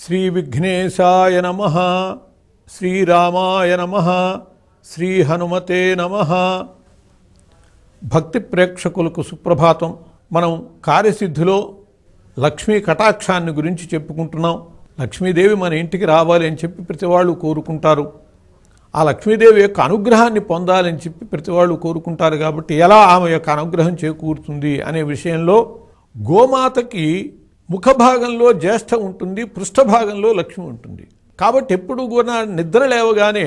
శ్రీ విఘ్నేశాయ నమః, శ్రీరామాయ నమః, శ్రీ హనుమతే నమః. భక్తి ప్రేక్షకులకు సుప్రభాతం. మనం కార్యసిద్ధిలో లక్ష్మీ కటాక్షాన్ని గురించి చెప్పుకుంటున్నాం. లక్ష్మీదేవి మన ఇంటికి రావాలి అని చెప్పి ప్రతి వాళ్ళు కోరుకుంటారు. ఆ లక్ష్మీదేవి యొక్క అనుగ్రహాన్ని పొందాలని చెప్పి ప్రతి వాళ్ళు కోరుకుంటారు. కాబట్టి ఎలా ఆమె యొక్క అనుగ్రహం చేకూరుతుంది అనే విషయంలో గోమాతకి ముఖభాగంలో జ్యేష్ఠ ఉంటుంది, పృష్ఠభాగంలో లక్ష్మి ఉంటుంది. కాబట్టి ఎప్పుడు కూడా నిద్ర లేవగానే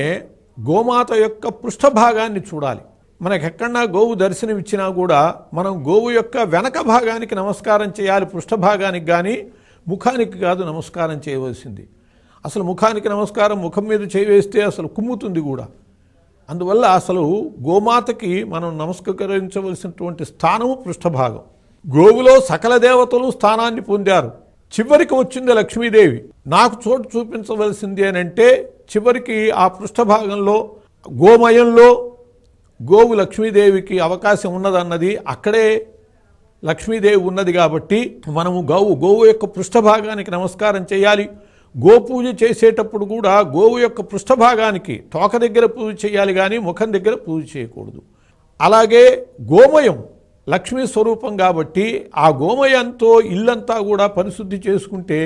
గోమాత యొక్క పృష్ఠభాగాన్ని చూడాలి. మనకెక్కడన్నా గోవు దర్శనం ఇచ్చినా కూడా మనం గోవు యొక్క వెనక భాగానికి నమస్కారం చేయాలి, పృష్ఠభాగానికి కానీ ముఖానికి కాదు నమస్కారం చేయవలసింది. అసలు ముఖానికి నమస్కారం ముఖం మీద చేయవేస్తే అసలు కుమ్ముతుంది కూడా. అందువల్ల అసలు గోమాతకి మనం నమస్కరించవలసినటువంటి స్థానము పృష్ఠభాగం. గోవులో సకల దేవతలు స్థానాన్ని పొందారు. చివరికి వచ్చింది లక్ష్మీదేవి. నాకు చోటు చూపించవలసింది అని అంటే చివరికి ఆ పృష్ఠభాగంలో గోమయంలో గోవు లక్ష్మీదేవికి అవకాశం ఉన్నదన్నది, అక్కడే లక్ష్మీదేవి ఉన్నది. కాబట్టి మనము గోవు యొక్క పృష్ఠభాగానికి నమస్కారం చేయాలి. గోపూజ చేసేటప్పుడు కూడా గోవు యొక్క పృష్ఠభాగానికి తోక దగ్గర పూజ చేయాలి, కానీ ముఖం దగ్గర పూజ చేయకూడదు. అలాగే గోమయం లక్ష్మీ స్వరూపం కాబట్టి ఆ గోమయంతో ఇల్లంతా కూడా పరిశుద్ధి చేసుకుంటే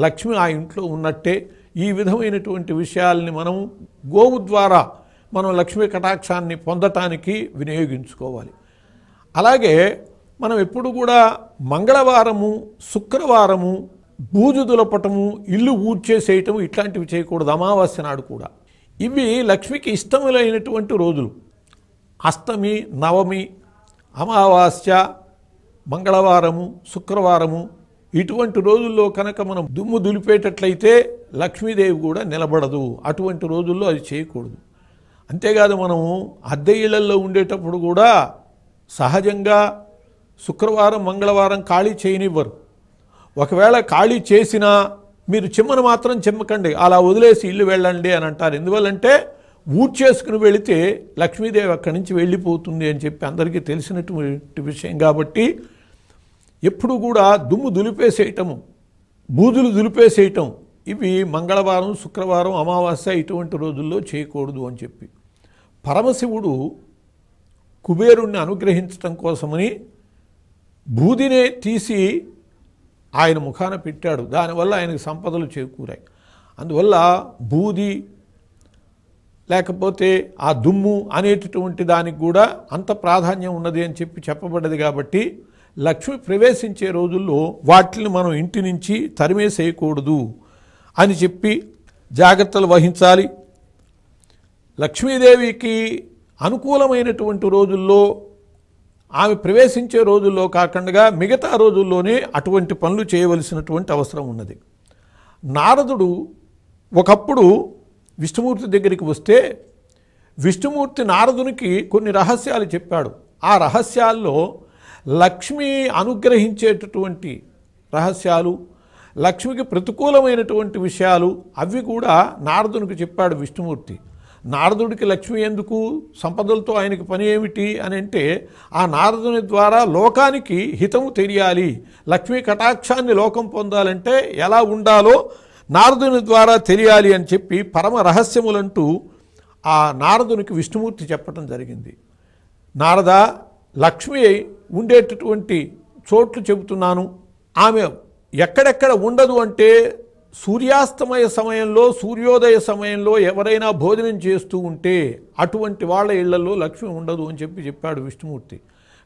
లక్ష్మి ఆ ఇంట్లో ఉన్నట్టే. ఈ విధమైనటువంటి విషయాల్ని మనం గోవు ద్వారా మనం లక్ష్మీ కటాక్షాన్ని పొందటానికి వినియోగించుకోవాలి. అలాగే మనం ఎప్పుడు కూడా మంగళవారము, శుక్రవారము బూజు దులపటము, ఇల్లు ఊడ్చేసేయటము ఇట్లాంటివి చేయకూడదు. అమావాస్య నాడు కూడా. ఇవి లక్ష్మికి ఇష్టములైనటువంటి రోజులు. అష్టమి, నవమి, అమావాస్య, మంగళవారము, శుక్రవారము ఇటువంటి రోజుల్లో కనుక మనం దుమ్ము దులిపేటట్లయితే లక్ష్మీదేవి కూడా నిలబడదు. అటువంటి రోజుల్లో అది చేయకూడదు. అంతేకాదు మనము అద్దె ఇళ్లలో ఉండేటప్పుడు కూడా సహజంగా శుక్రవారం, మంగళవారం ఖాళీ చేయనివ్వరు. ఒకవేళ ఖాళీ చేసినా మీరు చిమ్మను మాత్రం చిమ్మకండి, అలా వదిలేసి ఇల్లు వెళ్ళండి అని అంటారు. ఎందువల్లంటే ఊడ్చేసుకుని వెళితే లక్ష్మీదేవి అక్కడి నుంచి వెళ్ళిపోతుంది అని చెప్పి అందరికీ తెలిసినటువంటి విషయం. కాబట్టి ఎప్పుడు కూడా దుమ్ము దులిపేసేయటము, బూజులు దులిపేసేయటం ఇవి మంగళవారం, శుక్రవారం, అమావాస్య ఇటువంటి రోజుల్లో చేయకూడదు అని చెప్పి పరమశివుడు కుబేరుణ్ణి అనుగ్రహించటం కోసమని బూదినే తీసి ఆయన ముఖాన పెట్టాడు. దానివల్ల ఆయనకు సంపదలు చేకూరాయి. అందువల్ల బూది లేకపోతే ఆ దుమ్ము అనేటటువంటి దానికి కూడా అంత ప్రాధాన్యం ఉన్నది అని చెప్పి చెప్పబడ్డది. కాబట్టి లక్ష్మి ప్రవేశించే రోజుల్లో వాటిని మనం ఇంటి నుంచి తరిమేసేయకూడదు అని చెప్పి జాగ్రత్తలు వహించాలి. లక్ష్మీదేవికి అనుకూలమైనటువంటి రోజుల్లో, ఆమె ప్రవేశించే రోజుల్లో కాకుండా మిగతా రోజుల్లోనే అటువంటి పనులు చేయవలసినటువంటి అవసరం ఉన్నది. నారదుడు ఒకప్పుడు విష్ణుమూర్తి దగ్గరికి వస్తే విష్ణుమూర్తి నారదునికి కొన్ని రహస్యాలు చెప్పాడు. ఆ రహస్యాల్లో లక్ష్మి అనుగ్రహించేటటువంటి రహస్యాలు, లక్ష్మికి ప్రతికూలమైనటువంటి విషయాలు అవి కూడా నారదునికి చెప్పాడు విష్ణుమూర్తి. నారదుడికి లక్ష్మి ఎందుకు, సంపదలతో ఆయనకి పని ఏమిటి అని అంటే ఆ నారదుని ద్వారా లోకానికి హితము తెలియాలి. లక్ష్మీ కటాక్షాన్ని లోకం పొందాలంటే ఎలా ఉండాలో నారదుని ద్వారా తెలియాలి అని చెప్పి పరమ రహస్యములంటూ ఆ నారదునికి విష్ణుమూర్తి చెప్పడం జరిగింది. నారద, లక్ష్మి ఉండేటటువంటి చోట్లు చెబుతున్నాను. ఆమె ఎక్కడెక్కడ ఉండదు అంటే సూర్యాస్తమయ సమయంలో, సూర్యోదయ సమయంలో ఎవరైనా భోజనం చేస్తూ ఉంటే అటువంటి వాళ్ళ ఇళ్లలో లక్ష్మి ఉండదు అని చెప్పాడు విష్ణుమూర్తి.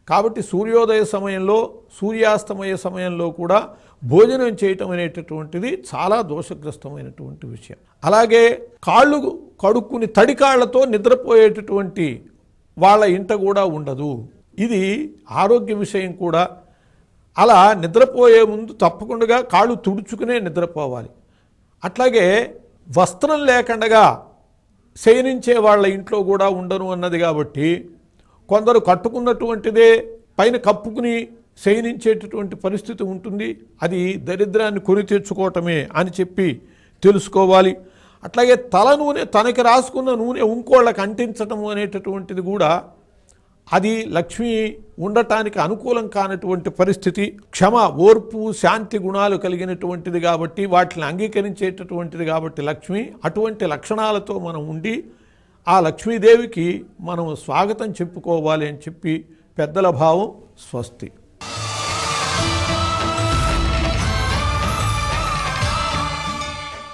కాబట్టి సూర్యోదయ సమయంలో, సూర్యాస్తమయ సమయంలో కూడా భోజనం చేయటం అనేటటువంటిది చాలా దోషగ్రస్తమైనటువంటి విషయం. అలాగే కాళ్ళు కడుక్కుని తడి కాళ్లతో నిద్రపోయేటటువంటి వాళ్ళ ఇంట కూడా ఉండదు. ఇది ఆరోగ్య విషయం కూడా. అలా నిద్రపోయే ముందు తప్పకుండా కాళ్ళు తుడుచుకునే నిద్రపోవాలి. అట్లాగే వస్త్రం లేకుండా శయనించే వాళ్ళ ఇంట్లో కూడా ఉండను అన్నది. కాబట్టి కొందరు కట్టుకున్నటువంటిదే పైన కప్పుకుని శయనించేటటువంటి పరిస్థితి ఉంటుంది. అది దరిద్రాన్ని కొని తెచ్చుకోవటమే అని చెప్పి తెలుసుకోవాలి. అట్లాగే తల నూనె, తనకి రాసుకున్న నూనె ఇంకోళ్ళకి అంటించటం అనేటటువంటిది కూడా అది లక్ష్మి ఉండటానికి అనుకూలం కానటువంటి పరిస్థితి. క్షమ, ఓర్పు, శాంతి గుణాలు కలిగినటువంటిది కాబట్టి, వాటిని అంగీకరించేటటువంటిది కాబట్టి లక్ష్మి. అటువంటి లక్షణాలతో మనం ఉండి ఆ లక్ష్మీదేవికి మనం స్వాగతం చెప్పుకోవాలి అని చెప్పి పెద్దల భావం. స్వస్తి.